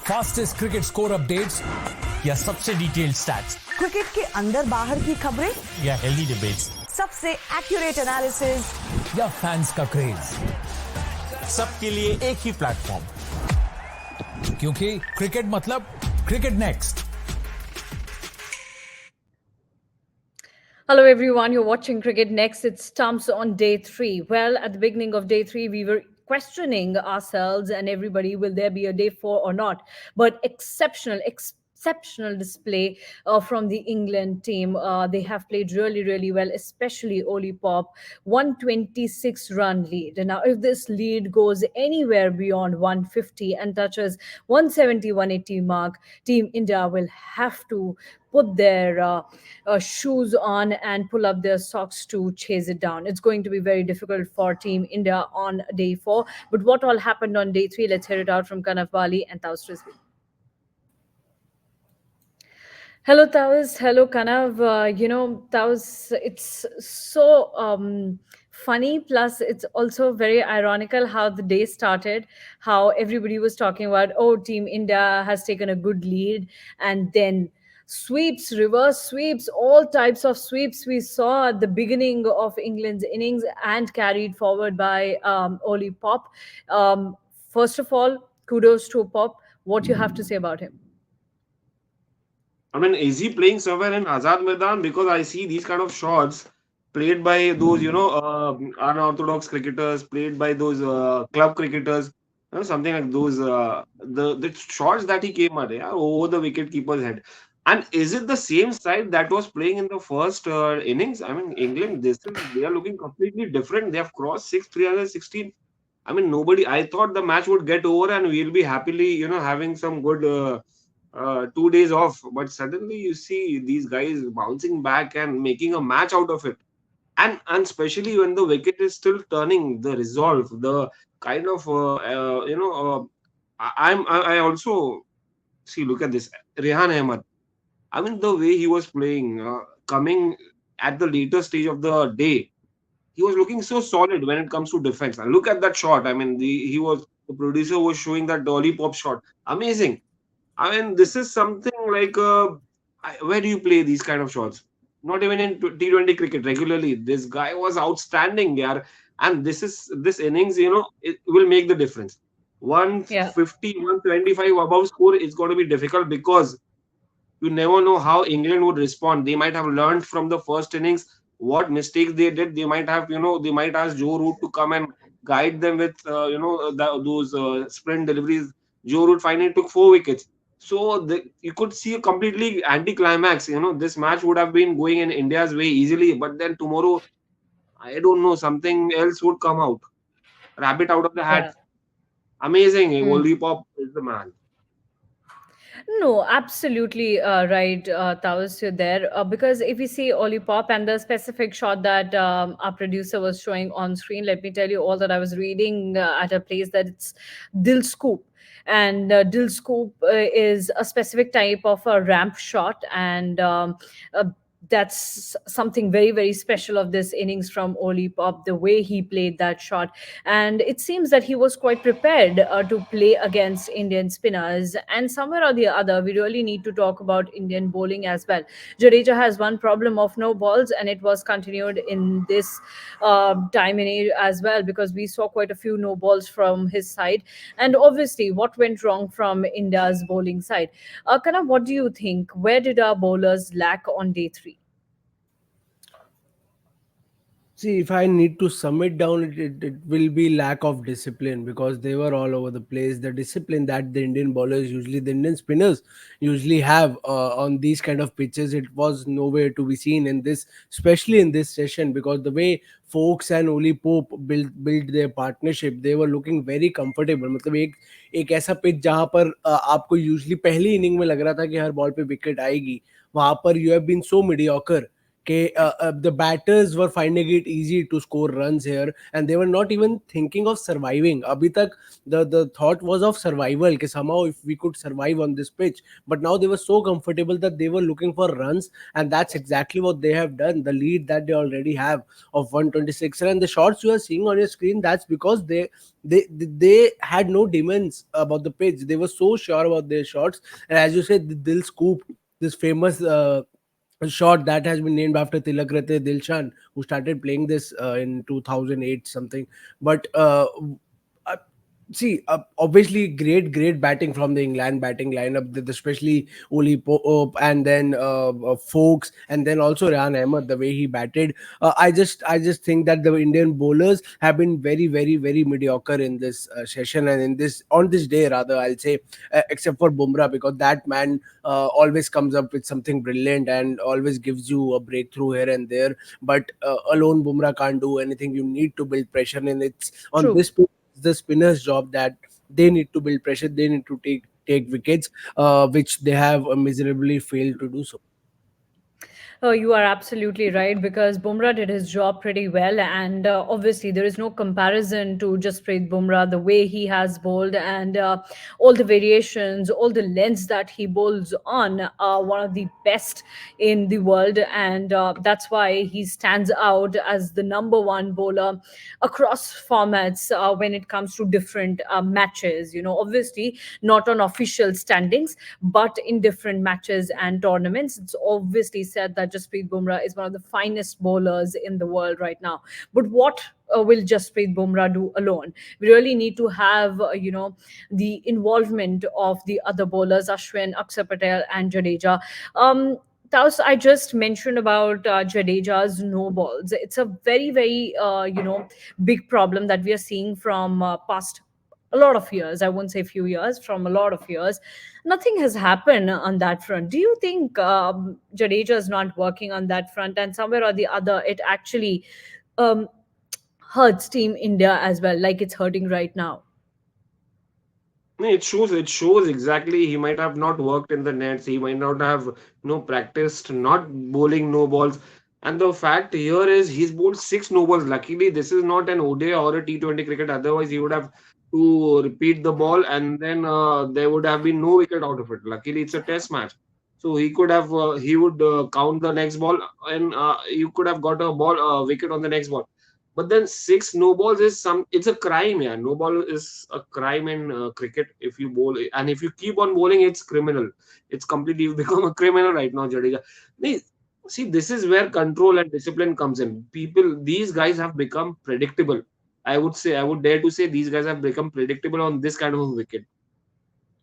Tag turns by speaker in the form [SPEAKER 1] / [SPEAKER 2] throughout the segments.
[SPEAKER 1] Fastest cricket score updates या सबसे detailed stats,
[SPEAKER 2] cricket के अंदर बाहर की खबरें
[SPEAKER 1] या हेल्दी डिबेट्स,
[SPEAKER 2] सबसे एक्यूरेट एनालिसिस
[SPEAKER 1] या फैंस का क्रेज,
[SPEAKER 3] सबके लिए एक ही प्लेटफॉर्म,
[SPEAKER 1] क्योंकि क्रिकेट मतलब cricket next.
[SPEAKER 4] Hello everyone, you're watching Cricket Next. It stumps on day 3. Well, at the beginning of day 3, we were questioning ourselves and everybody, will there be a day 4 or not? But exceptional display from the England team. They have played really well, especially Ollie Pope. 126 run lead. And now if this lead goes anywhere beyond 150 and touches 170, 180 mark, Team India will have to put their shoes on and pull up their socks to chase it down. It's going to be very difficult for Team India on day 4. But what all happened on day 3? Let's hear it out from Kanav Bali and Taus Rizvi. Hello, Taus. Hello, Kanav. Taus, it's so funny. Plus, it's also very ironical how the day started, how everybody was talking about, oh, Team India has taken a good lead, and then sweeps, reverse sweeps, all types of sweeps we saw at the beginning of England's innings and carried forward by Ollie Pope. First of all, kudos to Pope. What you have to say about him?
[SPEAKER 5] I mean, is he playing somewhere in Azad Maidan? Because I see these kind of shots played by those, unorthodox cricketers, played by those club cricketers, something like those. The shots that he came at, yeah, over the wicket keeper's head. And is it the same side that was playing in the first innings? I mean, England, they are looking completely different. They have crossed 316. I mean, nobody. I thought the match would get over and we'll be happily, having some good 2 days off. But suddenly you see these guys bouncing back and making a match out of it. And especially when the wicket is still turning, the resolve, the kind of I also see. Look at this, Rehan Ahmed. I mean, the way he was playing, coming at the later stage of the day, he was looking so solid when it comes to defense. And look at that shot. I mean, the producer was showing that Dolly Pop shot. Amazing. I mean, this is something like where do you play these kind of shots? Not even in T20 cricket regularly. This guy was outstanding, yeah. And this innings, it will make the difference. 150, 125 above score is going to be difficult because you never know how England would respond. They might have learned from the first innings what mistakes they did. They might have, they might ask Joe Root to come and guide them with, those sprint deliveries. Joe Root finally took 4 wickets. So you could see a completely anti-climax. This match would have been going in India's way easily, but then tomorrow, I don't know, something else would come out. Rabbit out of the hat.
[SPEAKER 4] Yeah.
[SPEAKER 5] Amazing. Ollie Pop is the man.
[SPEAKER 4] No, absolutely right, Taos, you're there. Because if we see Ollie Pop and the specific shot that our producer was showing on screen, let me tell you all that I was reading at a place that it's Dil Scoop. And Dil Scoop is a specific type of a ramp shot. And that's something very special of this innings from Ollie Pop, the way he played that shot. And it seems that he was quite prepared to play against Indian spinners. And somewhere or the other, we really need to talk about Indian bowling as well. Jadeja has one problem of no balls, and it was continued in this time in age as well, because we saw quite a few no balls from his side. And obviously, what went wrong from India's bowling side? Kana, what do you think? Where did our bowlers lack on day 3?
[SPEAKER 6] See, if I need to sum it down, it will be lack of discipline, because they were all over the place. The discipline that the Indian bowlers, usually the Indian spinners, usually have on these kind of pitches, it was nowhere to be seen in this, especially in this session, because the way Folks and Ollie Pope built their partnership, they were looking very comfortable. मतलब एक ऐसा pitch जहां पर आपको usually पहली inning में लग रहा था कि हर बॉल पे विकेट आएगी, वहां पर you have been so mediocre Okay, the batters were finding it easy to score runs here, and they were not even thinking of surviving. Abhi tak the thought was of survival. Ke somehow if we could survive on this pitch, but now they were so comfortable that they were looking for runs, and that's exactly what they have done. The lead that they already have of 126, and the shots you are seeing on your screen, that's because they had no demons about the pitch. They were so sure about their shots, and as you said, the Dil scoop, this famous. A shot that has been named after Tilak Rate Dilshan, who started playing this in 2008 something. But uh, see, obviously, great batting from the England batting lineup, especially Ollie Pope and then Folks, and then also Rehan Ahmed. The way he batted, I just think that the Indian bowlers have been very mediocre in this session and in this on this day rather. I'll say, except for Bumrah, because that man always comes up with something brilliant and always gives you a breakthrough here and there. But alone, Bumrah can't do anything. You need to build pressure, and it's on
[SPEAKER 4] True.
[SPEAKER 6] this pitch, the spinner's job that they need to build pressure. They need to take wickets, which they have miserably failed to do so.
[SPEAKER 4] Oh, you are absolutely right because Bumrah did his job pretty well, and obviously there is no comparison to Jasprit Bumrah. The way he has bowled and all the variations, all the lengths that he bowls on are one of the best in the world, and that's why he stands out as the number one bowler across formats when it comes to different matches. Obviously not on official standings, but in different matches and tournaments. It's obviously said that Jasprit Bumrah is one of the finest bowlers in the world right now. But what will Jasprit Bumrah do alone? We really need to have, the involvement of the other bowlers, Ashwin, Akshar Patel, and Jadeja. Taus, I just mentioned about Jadeja's no balls. It's a very, big problem that we are seeing from past a lot of years. I won't say few years, from a lot of years. Nothing has happened on that front. Do you think Jadeja is not working on that front, and somewhere or the other, it actually um, hurts Team India as well, like it's hurting right now?
[SPEAKER 5] No, it shows. It shows exactly. He might have not worked in the nets. He might not have practiced not bowling no balls. And the fact here is he's bowled six no balls. Luckily, this is not an ODI or a T20 cricket. Otherwise, he would have to repeat the ball, and then there would have been no wicket out of it. Luckily, it's a test match, so he could have he would count the next ball, and you could have got a ball wicket on the next ball. But then six no balls is it's a crime, yeah. No ball is a crime in cricket if you bowl, and if you keep on bowling, it's criminal. It's completely you become a criminal right now, Jadeja. Nee, see, this is where control and discipline comes in. These guys have become predictable. I would say, I would dare to say, these guys have become predictable on this kind of a wicket.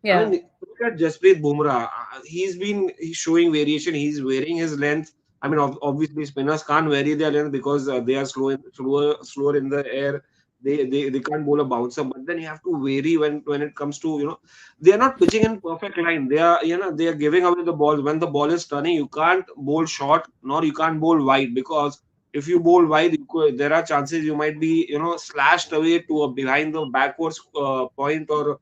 [SPEAKER 5] I
[SPEAKER 4] Yeah.
[SPEAKER 5] mean, look at Jasprit Bumrah. He's showing variation. He's varying his length. I mean, obviously spinners can't vary their length because they are slower in the air. They can't bowl a bouncer. But then you have to vary when it comes to they are not pitching in perfect line. They are giving away the ball when the ball is turning. You can't bowl short nor you can't bowl wide because if you bowl wide, there are chances you might be slashed away to a behind the backwards point or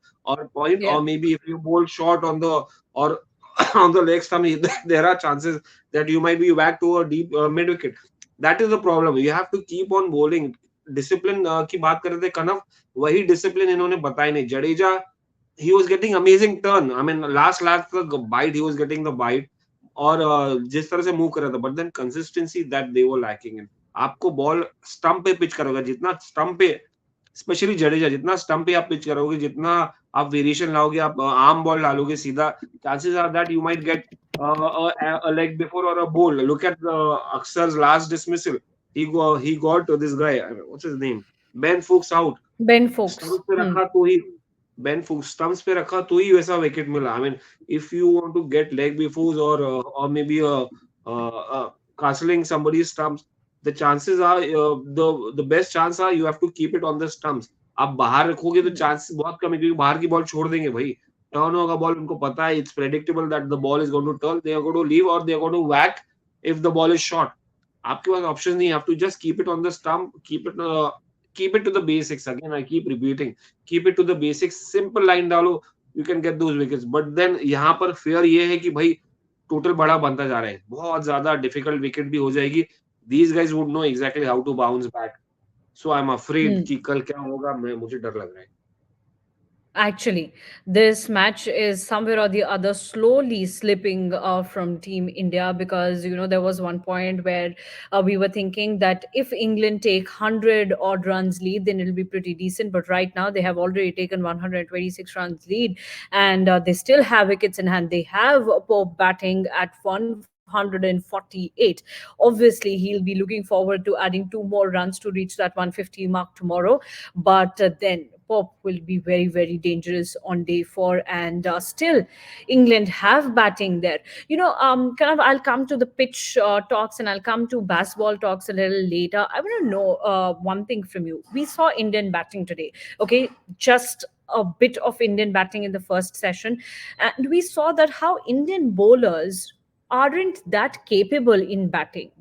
[SPEAKER 5] point,
[SPEAKER 4] Yeah.
[SPEAKER 5] or maybe if you bowl short on the or on the leg stump, there are chances that you might be back to a deep mid wicket. That is the problem. You have to keep on bowling. Discipline की बात कर रहे थे कनव, वही discipline इन्होंने बताई नहीं. Jadeja, he was getting amazing turn. I mean, last the bite, he was getting the bite. और जिस तरह से मूव कर रहा था, but then consistency that they were lacking in. आपको बॉल स्टंप पे पिच करोगे, जितना स्टंप पे, स्पेशली जडेजा, जितना स्टंप पे आप पिच करोगे, जितना आप वेरिएशन लाओगे, आप आर्म बॉल डालोगे सीधा, chances are that you might get a leg before or a bowl. Look at Aksar's last dismissal. He got this guy. What's his name? Ben Fuchs out.
[SPEAKER 4] Ben Folks.
[SPEAKER 5] Stumps पे रखा तो ही Ben Fuchs stumps पे रखा तो ही वैसा wicket मिला. I mean, if you want to get leg befores or maybe castling somebody's stumps, the chances are the best chance are you have to keep it on the stumps. आप बाहर रखोगे तो chance बहुत कम है क्योंकि बाहर की बॉल छोड़ देंगे भाई. टर्न होगा बॉल, उनको पता है, it's predictable that the ball is going to turn, they are going to leave or they are going to whack if the ball is short. आपके पास ऑप्शन नहीं, have to just keep it on the stump, keep it to the basics. Again, I keep repeating, keep it to the basics. Simple line डालो, you can get those wickets. But then यहाँ पर fear ये है कि भाई total बड़ा बनता जा रहा है, बहुत ज्यादा डिफिकल्ट विकेट भी हो जाएगी. These guys would know exactly how to bounce back. So I'm afraid कि कल क्या होगा, मुझे डर लग रहा है.
[SPEAKER 4] Actually, this match is somewhere or the other slowly slipping from Team India, because there was one point where we were thinking that if England take 100 odd runs lead, then it'll be pretty decent. But right now they have already taken 126 runs lead, and they still have wickets in hand. They have Pope batting at 148. Obviously, he'll be looking forward to adding two more runs to reach that 150 mark tomorrow. But then Pop will be very, very dangerous on day four, and still England have batting there. Kind of, I'll come to the pitch talks and I'll come to basketball talks a little later. I want to know one thing from you. We saw Indian batting today, okay? Just a bit of Indian batting in the first session, and we saw that how Indian bowlers aren't that capable in batting,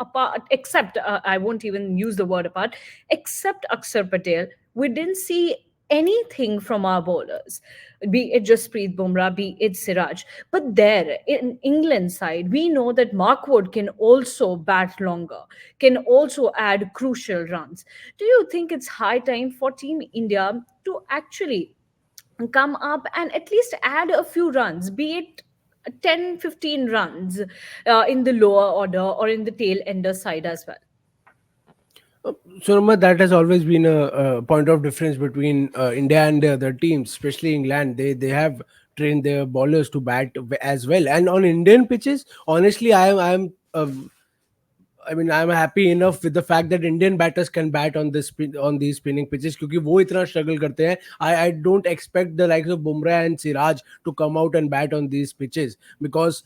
[SPEAKER 4] apart, except I won't even use the word apart, except Akshar Patel. We didn't see anything from our bowlers, be it Jasprit Bumrah, be it Siraj. But there in England side, we know that Mark Wood can also bat longer, can also add crucial runs. Do you think it's high time for Team India to actually come up and at least add a few runs, be it 10, 15 runs in the lower order or in the tail ender side as well?
[SPEAKER 6] So, Rama, that has always been a point of difference between India and the other teams, especially England. They have trained their bowlers to bat as well. And on Indian pitches, honestly, I'm happy enough with the fact that Indian batters can bat on on these spinning pitches क्योंकि वो इतना struggle करते हैं. I don't expect the likes of Bumrah and Siraj to come out and bat on these pitches because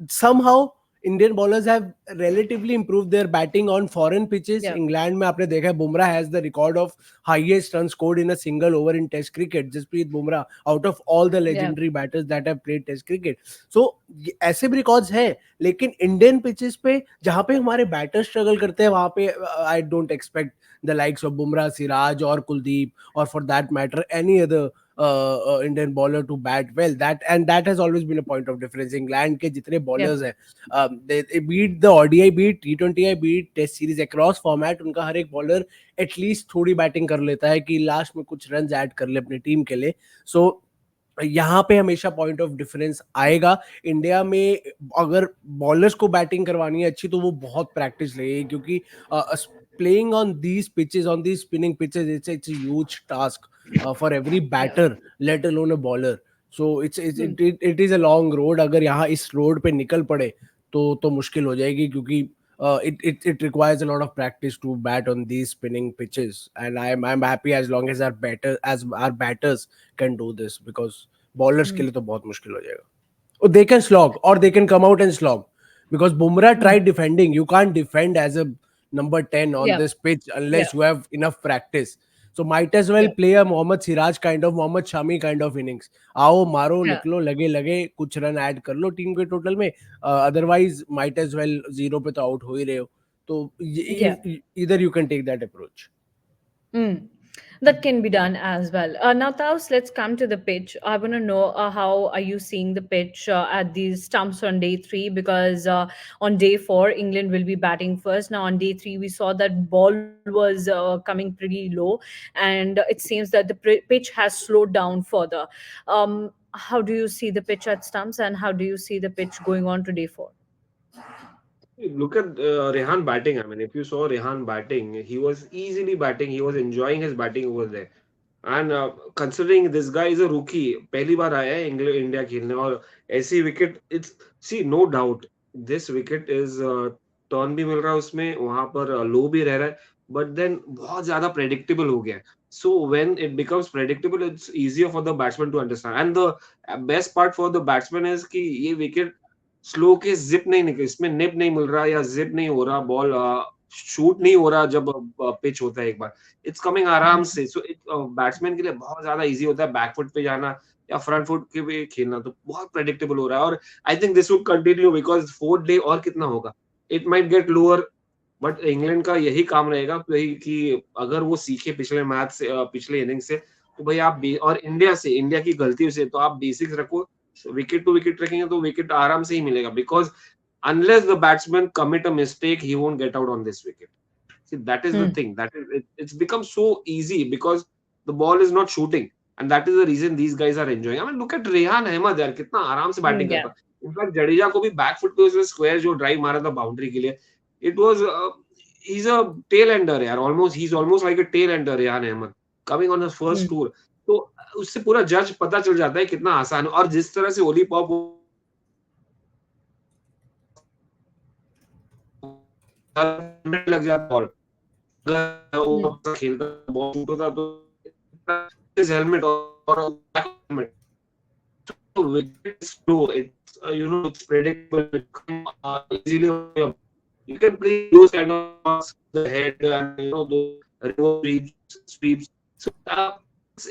[SPEAKER 6] somehow Indian bowlers have relatively improved their batting on foreign pitches.
[SPEAKER 4] Yeah.
[SPEAKER 6] England में आपने देखा है Bumrah has the record of highest runs scored in a single over in Test cricket. Jasprit Bumrah out of all the legendary batters that have played Test cricket. So ऐसे भी records हैं, लेकिन Indian pitches पे जहाँ पे हमारे batters struggle करते हैं वहाँ पे I don't expect the likes of Bumrah, Siraj or Kuldeep or for that matter any other Indian bowler to bat well. That has always been a point of difference. England के जितने bowlers हैं, they beat the ODI, beat T20I, beat Test series across format. उनका हर एक bowler at least थोड़ी batting कर लेता है कि last में कुछ runs add कर ले अपनी team के लिए. So यहाँ पे हमेशा पॉइंट ऑफ डिफरेंस आएगा. इंडिया में अगर बॉलर्स को बैटिंग करवानी है अच्छी तो वो बहुत प्रैक्टिस लगेगी क्योंकि playing on these pitches, on these spinning pitches, it's a huge task for every batter, let alone a bowler. So it is a long road. अगर यहाँ इस रोड पे निकल पड़े तो मुश्किल हो जाएगी क्योंकि it requires a lot of practice to bat on these spinning pitches, and I'm happy as long as our batters can do this because bowlers के लिए तो बहुत मुश्किल हो जाएगा. Oh, they can slog or they can come out and slog because Bumrah tried defending. You can't defend as a number 10 on this pitch unless you have enough practice. So might as well play a Mohammad Siraj kind of, Mohammad Shami kind of innings. आओ मारो निकलो लगे कुछ run add कर लो team के total में, otherwise might as well zero पे तो आउट हो ही रहे हो. तो either you can take that approach.
[SPEAKER 4] That can be done as well. Now, Taos, let's come to the pitch. I want to know how are you seeing the pitch at these stumps on day three? Because on day four, England will be batting first. Now, on day three, we saw that ball was coming pretty low, and it seems that the pitch has slowed down further. How do you see the pitch at stumps, and how do you see the pitch going on to day four?
[SPEAKER 5] Look at Rehan batting. I mean, if you saw Rehan batting, he was easily batting. He was enjoying his batting over there. And considering this guy is a rookie, पहली बार आया है India खेलने और ऐसी wicket, it's see no doubt this wicket is turn भी मिल रहा है उसमें, वहां पर लो भी रह रहा है, but then बहुत ज्यादा predictable हो गया. So when it becomes predictable, it's easier for the batsman to understand. And the best part for the batsman is कि ये wicket स्लो के जिप नहीं निकल, इसमें निप नहीं मिल रहा या जिप नहीं हो रहा, बॉल शूट नहीं हो रहा जब पिच होता है एक बार, इट्स कमिंग आराम से. सो बैट्समैन के लिए बहुत ज्यादा इजी होता है बैकफुट पे जाना या फ्रंट फुट के पे खेलना, तो बहुत प्रेडिक्टेबल हो रहा है. और I think this would continue because fourth day और कितना होगा, it might get lower, but England का यही काम रहेगा कि अगर वो सीखे पिछले मैच से, पिछले इनिंग से, तो भाई आप और इंडिया की गलतियों से तो आप बेसिक्स रखो, विकेट टू विकेट रखेंगे तो विकेट आराम से ही मिलेगा, because unless the batsman commit a mistake, he won't get out on this wicket. See, that is the
[SPEAKER 4] Hmm.
[SPEAKER 5] thing. That is, it's become so easy because the ball is not shooting, and that is the reason these guys are enjoying. I mean, look at Rehan Ahmed यार, कितना आराम से batting
[SPEAKER 4] Yeah.
[SPEAKER 5] करता. In fact Jadeja को भी back foot पे उसने square जो ड्राइव मारा था बाउंड्री के लिए, it was he's a tail ender यार, almost he's almost like a tail ender Rehan Ahmed coming on his
[SPEAKER 4] Hmm.
[SPEAKER 5] first tour. तो उससे पूरा जज पता चल जाता है कितना आसान है, और जिस तरह से ओली पॉप लग जाता बॉल,
[SPEAKER 4] Hmm.
[SPEAKER 5] वो खेलता बॉल शूट होता तो his helmet or helmet. So wicket is slow. It's it's predictable. It come easily. You can play those kind of shots, the head and those reverse sweeps. So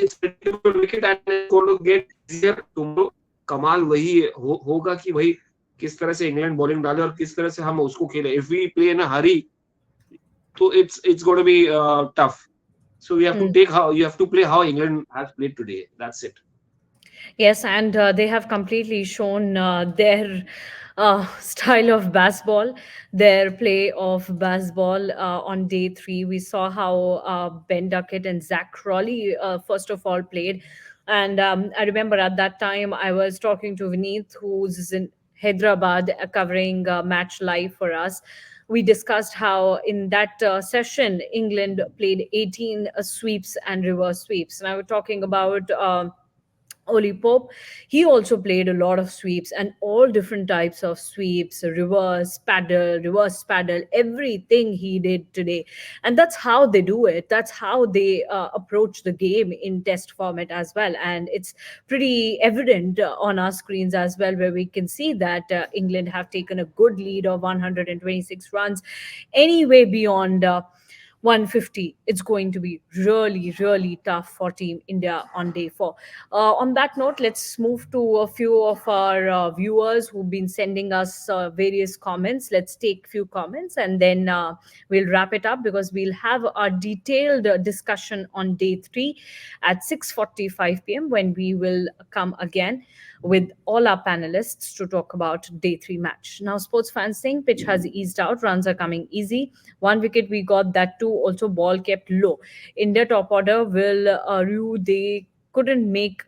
[SPEAKER 5] it's predictable wicket and it's going to get easier tomorrow. कमाल वही होगा कि भाई किस तरह से England bowling डाले और किस तरह से हम उसको खेले. If we play in a hurry, so it's going to be tough. So
[SPEAKER 4] Hmm.
[SPEAKER 5] you have to play how England has played today. That's it.
[SPEAKER 4] Yes, and they have completely shown their style of baseball, their play of baseball on day three. We saw how Ben Duckett and Zach Crawley, first of all, played. And I remember at that time I was talking to Vineet, who's in Hyderabad, covering match live for us. We discussed how in that session, England played 18 sweeps and reverse sweeps. And I was talking about. Ollie Pope, he also played a lot of sweeps and all different types of sweeps, reverse paddle, everything he did today. And that's how they do it. That's how they approach the game in test format as well. And it's pretty evident on our screens as well, where we can see that England have taken a good lead of 126 runs. Anyway, beyond 150, it's going to be really, really tough for Team India on day four. On that note, let's move to a few of our viewers who've been sending us various comments. Let's take few comments and then we'll wrap it up, because we'll have a detailed discussion on day three at 6:45 p.m. when we will come again with all our panelists to talk about day three match. Now, sports fans saying pitch has eased out, runs are coming easy. One wicket we got, that too, also ball kept low. India top order will rue they couldn't make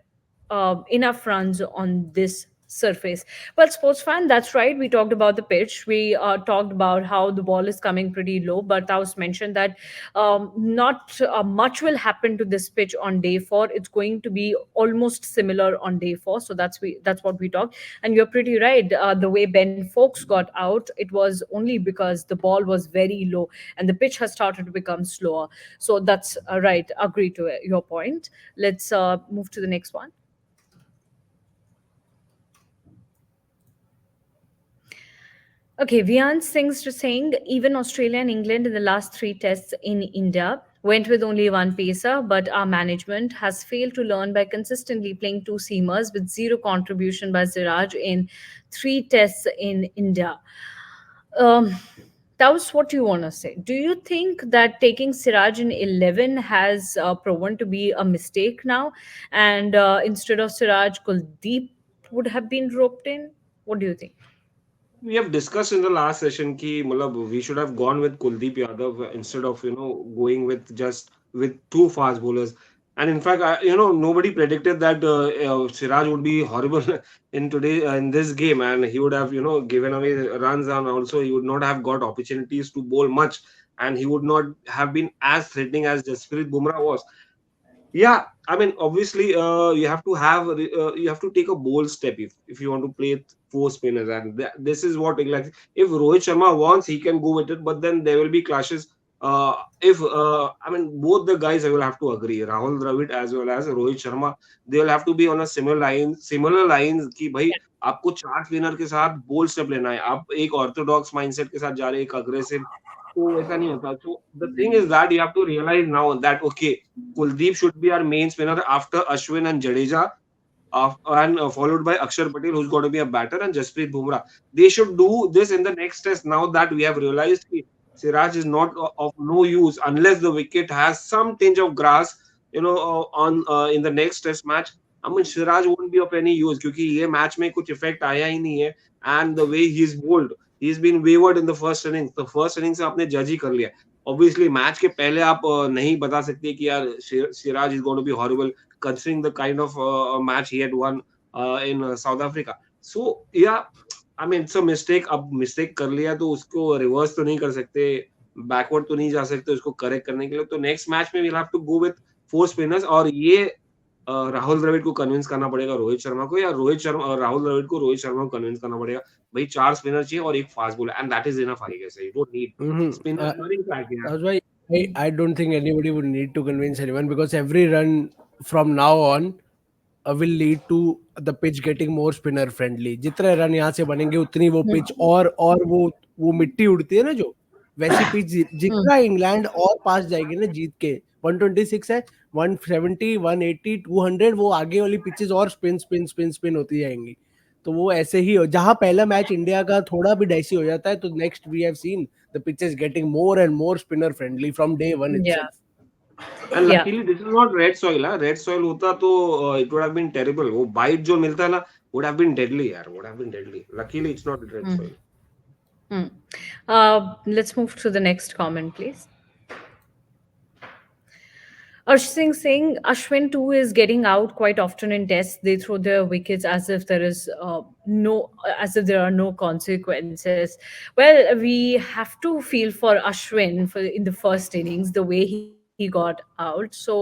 [SPEAKER 4] enough runs on this surface. Well, sports fan, that's right. We talked about the pitch. We talked about how the ball is coming pretty low, but Taos mentioned that not much will happen to this pitch on day four. It's going to be almost similar on day four. So that's what we talked. And you're pretty right. The way Ben Folks got out, it was only because the ball was very low and the pitch has started to become slower. So that's right. Agree to it, your point. Let's move to the next one. Okay, Vian Singh's just saying even Australia and England in the last three tests in India went with only one pacer, but our management has failed to learn by consistently playing two seamers with zero contribution by Siraj in three tests in India. Um, that was what you want to say. Do you think that taking Siraj in 11 has proven to be a mistake now? And instead of Siraj, Kuldeep would have been roped in? What do you think?
[SPEAKER 5] We have discussed in the last session ki matlab, we should have gone with Kuldeep Yadav instead of going with just with two fast bowlers. And in fact, nobody predicted that Siraj would be horrible in today in this game, and he would have given away runs, and also he would not have got opportunities to bowl much, and he would not have been as threatening as Jasprit Bumrah was. Yeah, I mean, obviously, you have to take a bold step if you want to play four spinners, and this is what like if Rohit Sharma wants, he can go with it, but then there will be clashes. If I mean, both the guys, I will have to agree, Rahul Dravid as well as Rohit Sharma, they will have to be on a similar lines कि भाई आपको चार spinner के साथ bold step लेना है, आप एक ऑर्थोडॉक्स माइंडसेट के साथ जा रहे हैं, एक अग्रेसिव, तो वैसा नहीं होता. So the thing is that you have to realize now that okay, Kuldeep should be our main spinner after Ashwin and Jadeja, and followed by Akshar Patel, who's going to be a batter, and Jasprit Bumrah. They should do this in the next test. Now that we have realized Siraj is not of no use unless the wicket has some tinge of grass, on in the next test match. I mean, Siraj won't be of any use क्योंकि ये match में कुछ effect आया ही नहीं है. And the way he's bowled, he's been wavered in the first innings. The first innings से आपने जज ही कर लिया. Obviously, मैच के पहले आप नहीं बता सकते कि यार Siraj is going to be horrible considering the kind of match he had won in South Africa. So yeah, I mean it's a mistake. अब mistake कर लिया तो उसको reverse तो नहीं कर सकते, backward तो नहीं जा सकते उसको correct करने के लिए. तो next match में we'll have to go with 4 spinners और ये राहुल द्रविड़ को कन्विंस करना पड़ेगा रोहित शर्मा को, या रोहित शर्मा और राहुल द्रविड़ को रोहित शर्मा को कन्विंस करना पड़ेगा. भाई 4 स्पिनर चाहिए और एक fast bowler, and that is enough. I guess you don't need spinner running back यार.
[SPEAKER 6] That's why I don't think anybody would need to convince anyone, because every run from now on will lead to the pitch getting more spinner friendly. जितने run यहाँ से बनेंगे उतनी वो pitch और वो मिट्टी उड़ती है ना, जो वैसी पिच जितना इंग्लैंड और पास जाएगी ना जीत के. 126 है, 170, 180, 200, वो आगे वाली पिचेस और स्पिन स्पिन स्पिन स्पिन होती जाएंगी. तो वो ऐसे ही जहां पहला मैच इंडिया का थोड़ा भी डाइसी हो जाता है, तो next we have seen the pitches getting more and more spinner friendly from day one
[SPEAKER 4] Yeah,
[SPEAKER 6] itself.
[SPEAKER 5] And
[SPEAKER 4] yeah.
[SPEAKER 5] luckily this is not red soil. Red soil होता तो it would have been terrible. वो bite जो मिलता है ना would have been deadly यार, would have been deadly. Luckily it's not red soil.
[SPEAKER 4] Hmm. Let's move to the next comment, please. Singh, Ashwin too is getting out quite often in tests. They throw their wickets as if there is as if there are no consequences. Well, we have to feel for Ashwin for in the first innings, the way he got out. So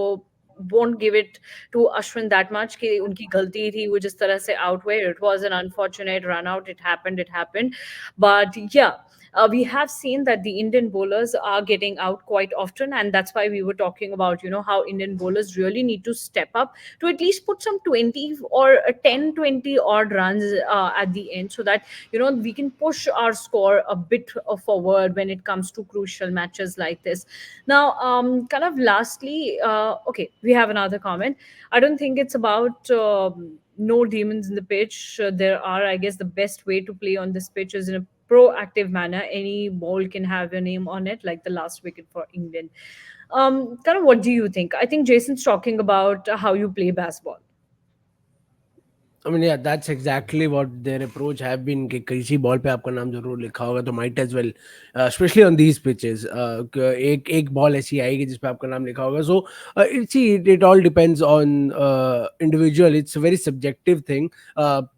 [SPEAKER 4] won't give it to Ashwin that much कि उनकी गलती थी, वो जिस तरह से out हुए. It was an unfortunate run out. It happened. It happened. But yeah, we have seen that the Indian bowlers are getting out quite often, and that's why we were talking about how Indian bowlers really need to step up to at least put some 20 or 10, 20 odd runs at the end, so that we can push our score a bit forward when it comes to crucial matches like this. Now, kind of lastly, okay, we have another comment. I don't think it's about no demons in the pitch. There are, I guess, the best way to play on this pitch is in a proactive manner. Any ball can have your name on it, like the last wicket for England. Kind of, what do you think? I think Jason's talking about how you play baseball.
[SPEAKER 6] I mean, yeah, that's exactly what their approach have been. कि किसी ball पे आपका नाम जरूर लिखा होगा, तो might as well, especially on these pitches, एक बॉल ऐसी आएगी जिस पे आपका नाम लिखा होगा. So it all depends on individual. It's a very subjective thing.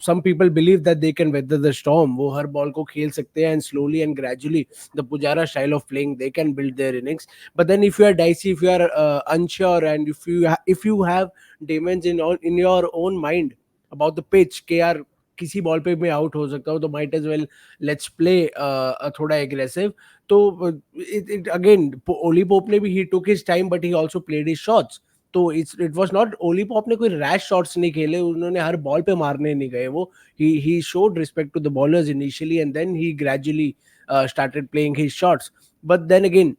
[SPEAKER 6] Some people believe that they can weather the storm. वो हर बॉल को खेल सकते हैं, and slowly and gradually, the Pujara style of playing, they can build their innings. But then if you are dicey, if you are unsure, and if you have demons in your own mind about the pitch कि यार किसी ball पे मैं out हो सकता हूँ, तो might as well let's play थोड़ा aggressive. तो it again, Ollie Pope ने भी he took his time, but he also played his shots. तो it was not Ollie Pope ने कोई rash shots नहीं खेले, उन्होंने हर बॉल पे मारने नहीं गए. वो he showed respect to the bowlers initially, and then he gradually started playing his shots. But then again,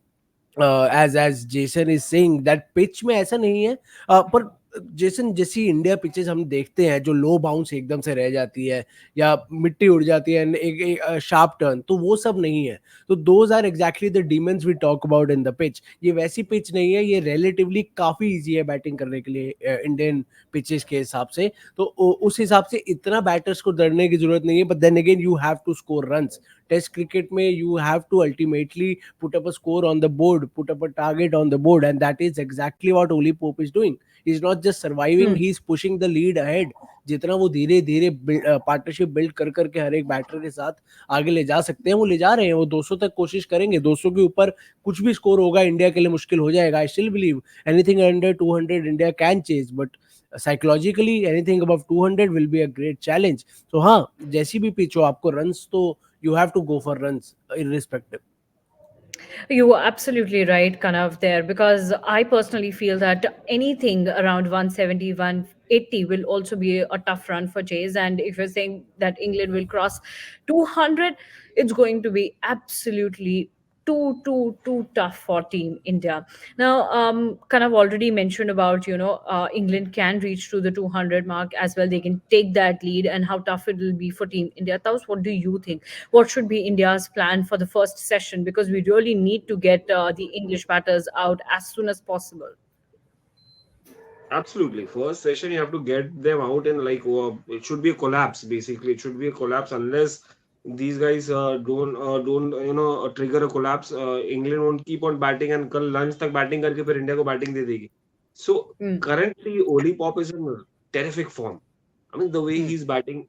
[SPEAKER 6] as Jason is saying, that pitch में ऐसा नहीं है. पर जेसन, जैसी इंडिया पिचेस हम देखते हैं जो लो बाउंस एकदम से रह जाती है या मिट्टी उड़ जाती है, एक शार्प टर्न, तो वो सब नहीं है. तो those are exactly the demons we talk about in the pitch. ये वैसी पिच नहीं है, ये रिलेटिवली काफी इजी है बैटिंग करने के लिए इंडियन पिचेस के हिसाब से. तो उस हिसाब से इतना बैटर्स को डरने की जरूरत नहीं है. But then again, you have to score runs. Test cricket में you have to ultimately put up a score on the board, put up a target on the board, and that is exactly what Ollie Pope is doing. He's not just surviving, he's pushing the lead ahead. जितना वो धीरे धीरे partnership build कर करके हर एक batter के साथ आगे ले जा सकते हैं, वो ले जा रहे हैं. वो 200 तक कोशिश करेंगे. 200 के ऊपर कुछ भी स्कोर होगा इंडिया के लिए मुश्किल हो जाएगा. I still believe anything under 200 India can chase, but psychologically anything above 200 will be a great challenge. तो हाँ, जैसी भी पिच हो, आपको रन्स तो you have to go for runs irrespective.
[SPEAKER 4] You were absolutely right, Kanav, there, because I personally feel that anything around 170, 180 will also be a tough run for Chase. And if you're saying that England will cross 200, it's going to be absolutely too tough for Team India. Now, kind of already mentioned about England can reach to the 200 mark as well. They can take that lead, and how tough it will be for Team India. Taus, what do you think? What should be India's plan for the first session? Because we really need to get the English batters out as soon as possible.
[SPEAKER 5] Absolutely. First session, you have to get them out in like it should be a collapse. Basically, it should be a collapse unless these guys don't trigger a collapse. England won't keep on batting and कल lunch तक batting करके फिर India को batting दे देगी. So
[SPEAKER 4] Mm,
[SPEAKER 5] currently, Oli Pop is in terrific form. I mean, the way
[SPEAKER 4] mm,
[SPEAKER 5] he's batting,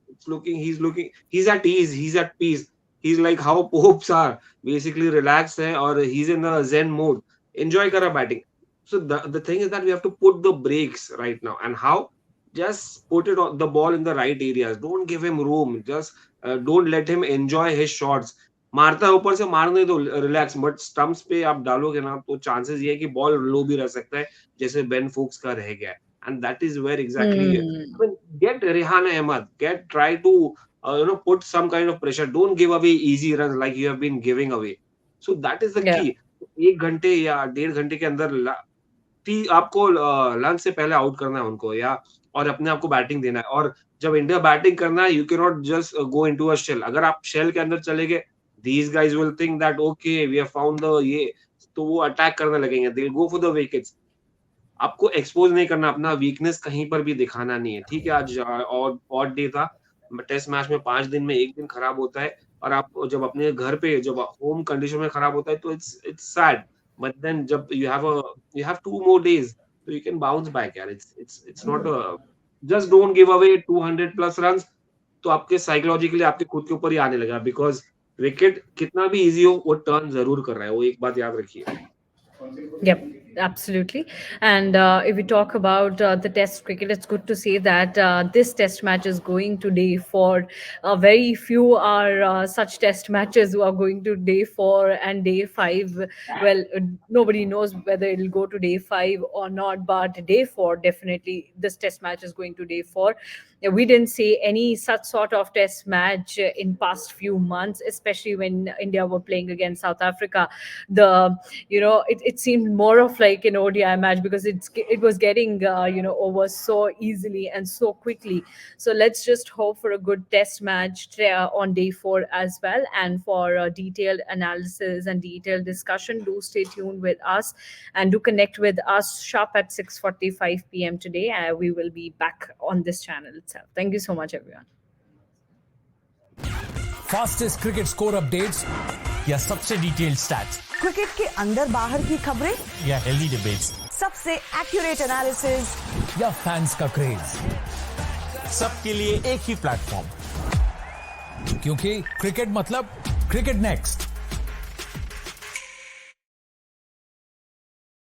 [SPEAKER 5] he's at ease, he's at peace. He's like how popes are, basically relaxed hai, or he's in a zen mode. Enjoy kara batting. So the thing is that we have to put the brakes right now. And how? Just put it on the ball in the right areas. Don't give him room. Just don't let him enjoy his shots. मारता है ऊपर से मारने दो relax but stumps पे आप डालोगे ना तो चांसेस ये है कि बॉल लो भी रह सकता है जैसे बेन फोक्स का रह गया and that is where exactly
[SPEAKER 4] mm.
[SPEAKER 5] get Rehan Ahmed, try to put some kind of pressure. Don't give away easy runs like you have been giving away. So that is the
[SPEAKER 4] Yeah.
[SPEAKER 5] key. 1 घंटे या 1.5 घंटे के अंदर आपको lunch से पहले out करना है उनको या और अपने आप को बैटिंग देना है और जब इंडिया बैटिंग करना है you can not just go into a shell अगर आप शेल के अंदर चले गए these guys will think that okay we have found the ये तो वो अटैक करने लगेंगे they will go for the wickets आपको एक्सपोज नहीं करना अपना वीकनेस कहीं पर भी दिखाना नहीं है ठीक है आज और ऑड डे था टेस्ट मैच में 5 दिन में एक दिन खराब होता है और आप जब अपने घर पे जब होम कंडीशन में खराब होता है तो इट्स सैड बट देन जब you have 2 more days so you can bounce back यार it's not a just don't give away 200 plus runs तो आपके साइकोलॉजिकली आपके खुद के ऊपर ही आने लगा बिकॉज विकेट कितना भी इजी हो वो टर्न जरूर कर रहा है वो एक बात याद रखिए
[SPEAKER 4] Yep, absolutely. And if we talk about the Test cricket, it's good to say that this Test match is going to day four. Very few are such Test matches who are going to day four and day five. Well, nobody knows whether it'll go to day five or not, but day four definitely this Test match is going to day four. Yeah, we didn't see any such sort of Test match in past few months, especially when India were playing against South Africa. The it seemed more of like an ODI match because it was getting over so easily and so quickly. So let's just hope for a good test match on day four as well. And for detailed analysis and detailed discussion, do stay tuned with us and do connect with us sharp at 6:45 p.m. today. We will be back on this channel itself. Thank you so much, everyone.
[SPEAKER 1] Fastest cricket score updates या सबसे detailed stats
[SPEAKER 2] cricket के अंदर बाहर की खबरें,
[SPEAKER 1] या healthy debates
[SPEAKER 2] सबसे accurate analysis,
[SPEAKER 1] या फैंस का क्रेज,
[SPEAKER 3] सबके लिए एक ही प्लेटफॉर्म,
[SPEAKER 1] क्योंकि क्रिकेट मतलब क्रिकेट नेक्स्ट।